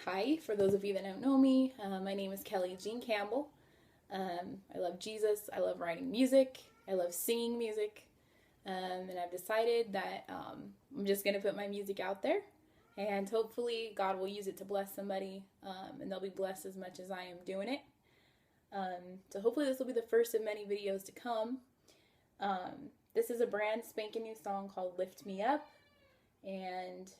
Hi, for those of you that don't know me, my name is Kelly Jean Campbell. I love Jesus. I love writing music. I love singing music. And I've decided that I'm just going to put my music out there. And hopefully, God will use it to bless somebody. And they'll be blessed as much as I am doing it. So hopefully, this will be the first of many videos to come. This is a brand spanking new song called Lift Me Up. And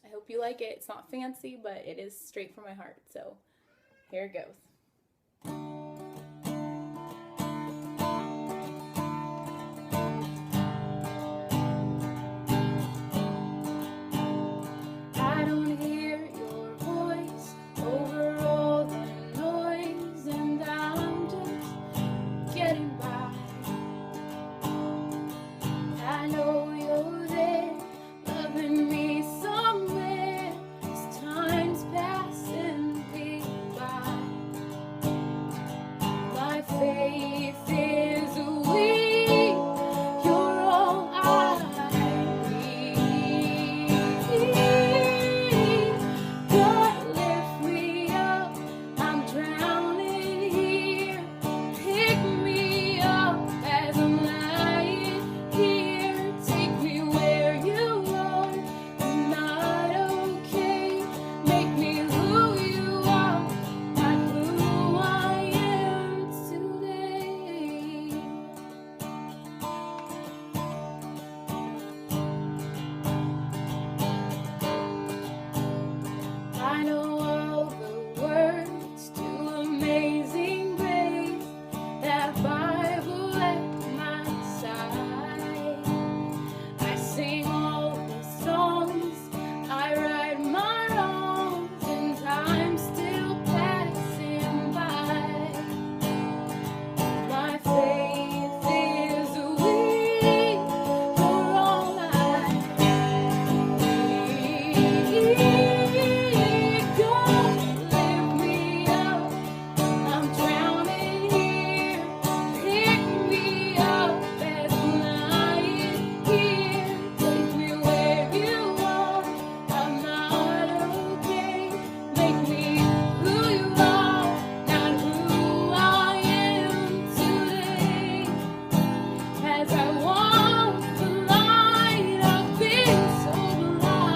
I hope you like it. It's not fancy, but it is straight from my heart. So here it goes. I don't hear your voice over all the noise, and I'm just getting by. I know you're there, loving me somewhere, as time's passing me by. My faith is weak, you're all I need. God, lift me up, I'm drowning here. Pick me up as I'm lying here. Take me where you are, I'm not okay. Make me who you are, not who I am today. I know all the words to Amazing Grace, that Bible at my side. I sing all the songs, I right my wrongs, and time's still passing by. My faith is weak, you're all I need. God, lift me up, I'm drowning here. Pick me up as I'm lying here. Take me where you are, I'm not okay. Make me who you are, not who I am today. As I walk the line, I've been so blind.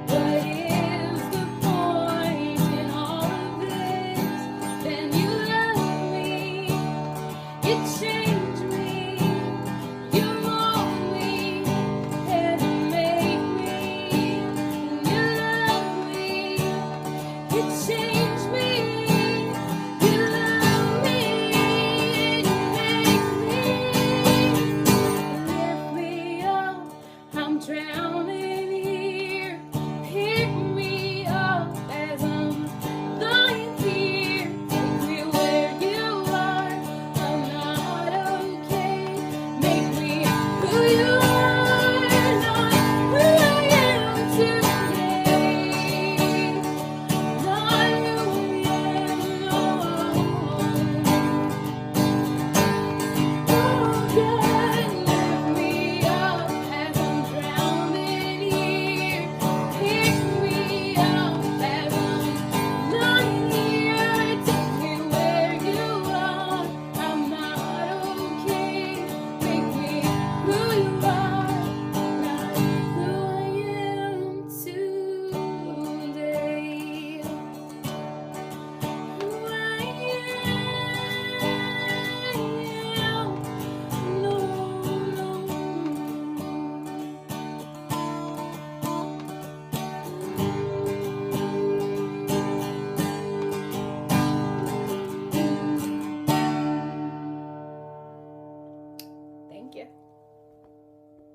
What is the point in all of this? Then you love me, you change me, you mold me, and make me. You love me, you change me, you love me, and you make me. Lift me up, I'm drowning